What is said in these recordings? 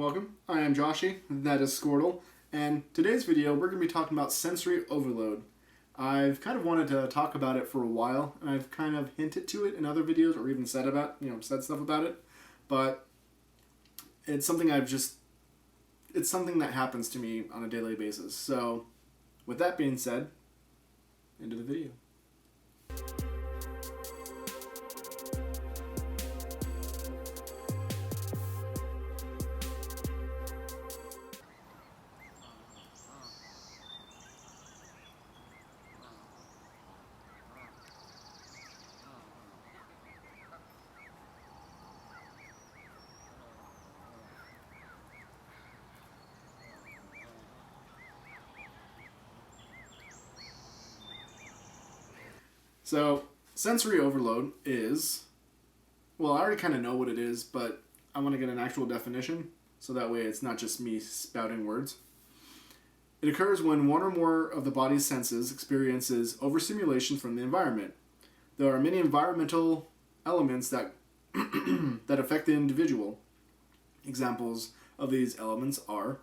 welcome. I am Joshy, that is Squirtle, and today's video we're going to be talking about sensory overload. I've kind of wanted to talk about it for a while, and I've kind of hinted to it in other videos, or even said stuff about it, but it's something it's something that happens to me on a daily basis. So, with that being said, into the video. So, sensory overload is, well, I already kind of know what it is, but I want to get an actual definition, so that way it's not just me spouting words. It occurs when one or more of the body's senses experiences overstimulation from the environment. There are many environmental elements that, that affect the individual. Examples of these elements are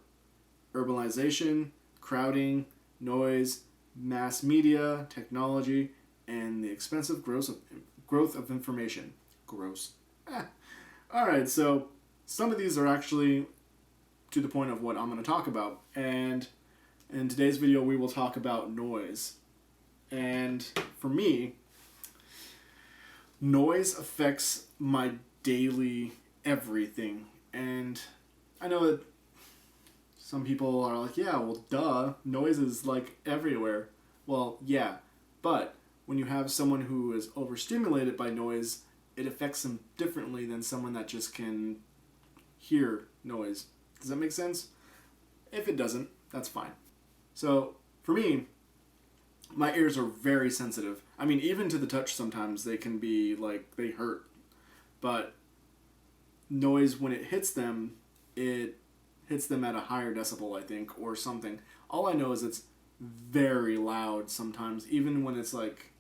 urbanization, crowding, noise, mass media, technology, and the expensive growth of information. Gross. Alright, so some of these are actually to the point of what I'm going to talk about. And in today's video, we will talk about noise. And for me, noise affects my daily everything. And I know that some people are like, yeah, well, duh, noise is like everywhere. Well, yeah, but when you have someone who is overstimulated by noise, it affects them differently than someone that just can hear noise. Does that make sense? If it doesn't, that's fine. So, for me, my ears are very sensitive. I mean, even to the touch sometimes, they can be, like, they hurt. But noise, when it hits them at a higher decibel, I think, or something. All I know is it's very loud sometimes, even when it's, like,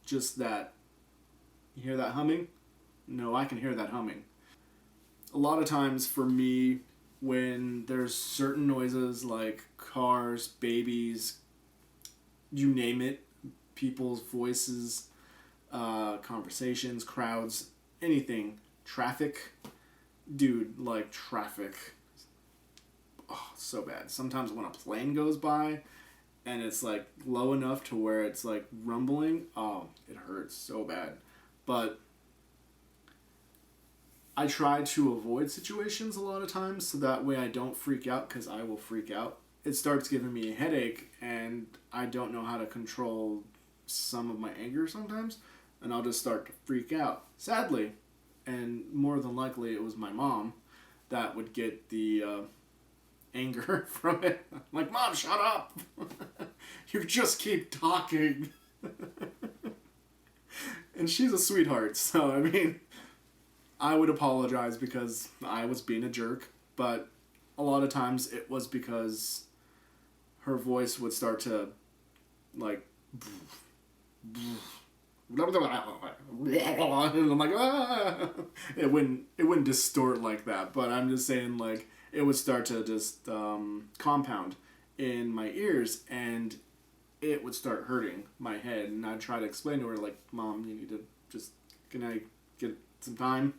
just that. You hear that humming? No, I can hear that humming. A lot of times for me, when there's certain noises like cars, babies, you name it, people's voices, conversations, crowds, anything, traffic, dude, like traffic, oh, so bad. Sometimes when a plane goes by, and it's like low enough to where it's like rumbling, oh, it hurts so bad. But I try to avoid situations a lot of times so that way I don't freak out, because I will freak out. It starts giving me a headache and I don't know how to control some of my anger sometimes, and I'll just start to freak out. Sadly, and more than likely it was my mom that would get the anger from it. I'm like, Mom, shut up! You just keep talking. And she's a sweetheart, so I mean, I would apologize because I was being a jerk, but a lot of times it was because her voice would start to, like, and I'm like, ah! It wouldn't distort like that, but I'm just saying, like, it would start to just compound in my ears, and it would start hurting my head, and I'd try to explain to her, like, Mom, you need to just, can I get some time?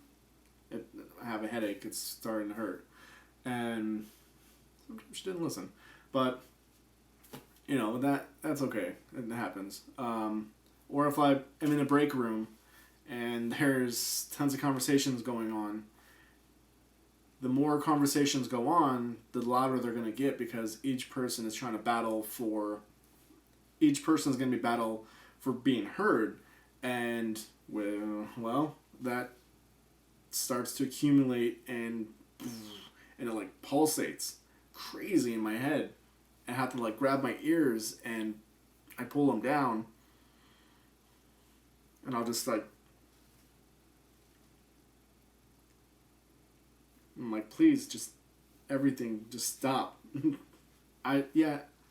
I have a headache, it's starting to hurt. And sometimes she didn't listen. But, you know, that's okay. It happens. Or if I am in a break room and there's tons of conversations going on, the more conversations go on, the louder they're going to get, because each person is trying to battle for... Each person is going to be battle for being heard. And, well, that starts to accumulate, and it like pulsates crazy in my head. I have to like grab my ears and I pull them down, and I'll just like, I'm like, please, just everything, just stop.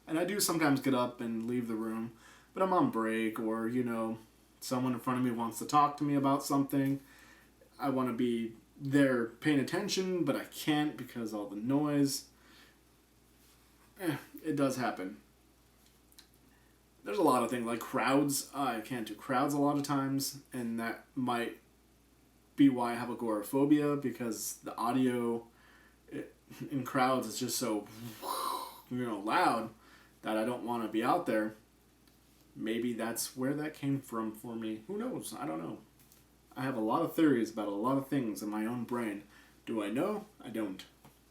And I do sometimes get up and leave the room, but I'm on break, or, you know, someone in front of me wants to talk to me about something. I want to be they're paying attention, but I can't because all the noise. It does happen. There's a lot of things like crowds. I can't do crowds a lot of times, and that might be why I have agoraphobia, because the audio in crowds is just so loud that I don't want to be out there. Maybe that's where that came from for me. Who knows? I don't know. I have a lot of theories about a lot of things in my own brain. Do I know? I don't.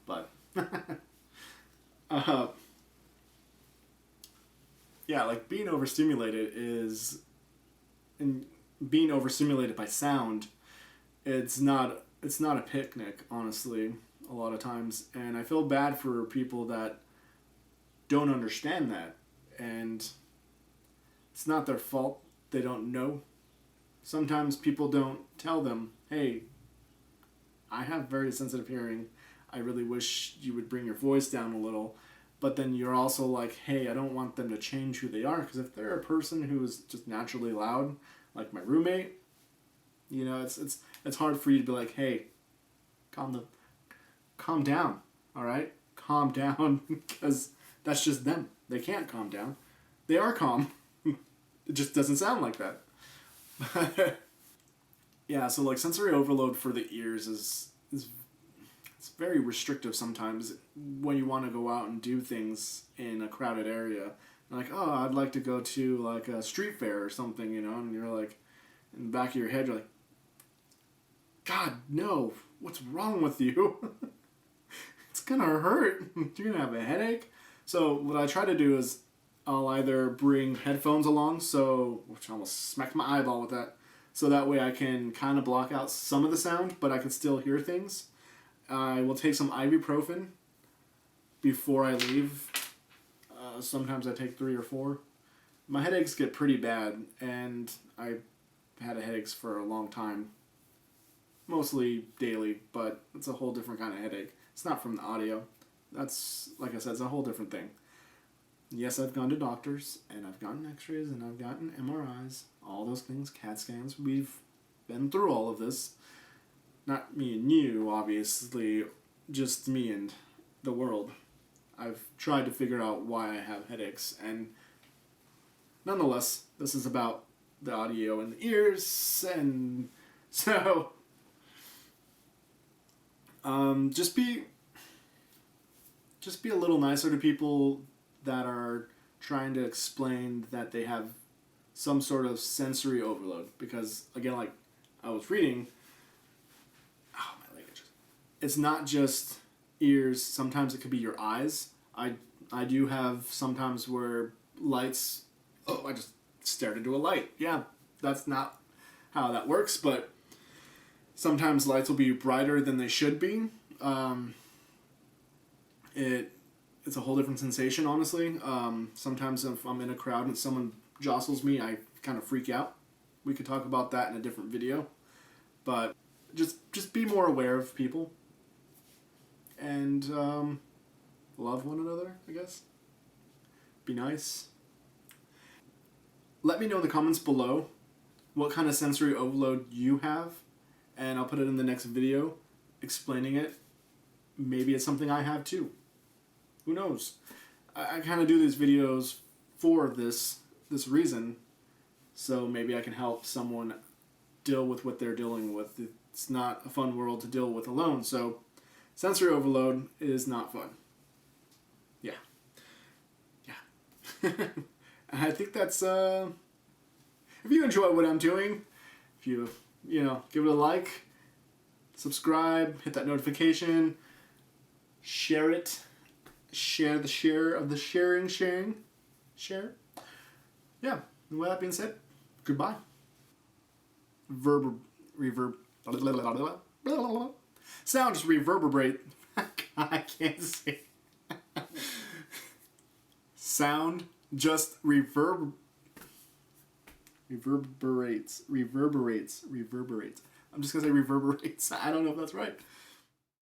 But yeah, like being overstimulated and being overstimulated by sound, it's not a picnic, honestly, a lot of times. And I feel bad for people that don't understand that. And it's not their fault. They don't know. Sometimes people don't tell them, hey, I have very sensitive hearing. I really wish you would bring your voice down a little. But then you're also like, hey, I don't want them to change who they are. Because if they're a person who is just naturally loud, like my roommate, it's hard for you to be like, hey, calm down, all right? Calm down, because that's just them. They can't calm down. They are calm. It just doesn't sound like that. Yeah, so like sensory overload for the ears is it's very restrictive sometimes when you want to go out and do things in a crowded area. Like, oh, I'd like to go to like a street fair or something, and you're like, in the back of your head, you're like, God, no, what's wrong with you? It's gonna hurt. You're gonna have a headache. So what I try to do is I'll either bring headphones along, which I almost smacked my eyeball with that, so that way I can kind of block out some of the sound, but I can still hear things. I will take some ibuprofen before I leave. Sometimes I take 3 or 4. My headaches get pretty bad, and I've had headaches for a long time. Mostly daily, but it's a whole different kind of headache. It's not from the audio. That's, like I said, it's a whole different thing. Yes, I've gone to doctors, and I've gotten x-rays, and I've gotten MRIs, all those things, CAT scans. We've been through all of this. Not me and you, obviously, just me and the world. I've tried to figure out why I have headaches, and nonetheless, this is about the audio in the ears, and so just be a little nicer to people that are trying to explain that they have some sort of sensory overload. Because, again, like I was reading, my leg itches. It's not just ears. Sometimes it could be your eyes. I do have sometimes where lights... Oh, I just stared into a light. Yeah, that's not how that works, but sometimes lights will be brighter than they should be. It's a whole different sensation, honestly. Sometimes if I'm in a crowd and someone jostles me, I kind of freak out. We could talk about that in a different video. But just be more aware of people. And love one another, I guess. Be nice. Let me know in the comments below what kind of sensory overload you have. And I'll put it in the next video explaining it. Maybe it's something I have too. Who knows? I kind of do these videos for this reason, so maybe I can help someone deal with what they're dealing with. It's not a fun world to deal with alone, so sensory overload is not fun. Yeah. I think that's, if you enjoy what I'm doing, if you give it a like, subscribe, hit that notification, share it. Share the share of the sharing. Share. Yeah. And with that being said, goodbye. Reverb. Sound just reverberate. I can't say. Sound just reverberates. I'm just gonna say reverberates. I don't know if that's right.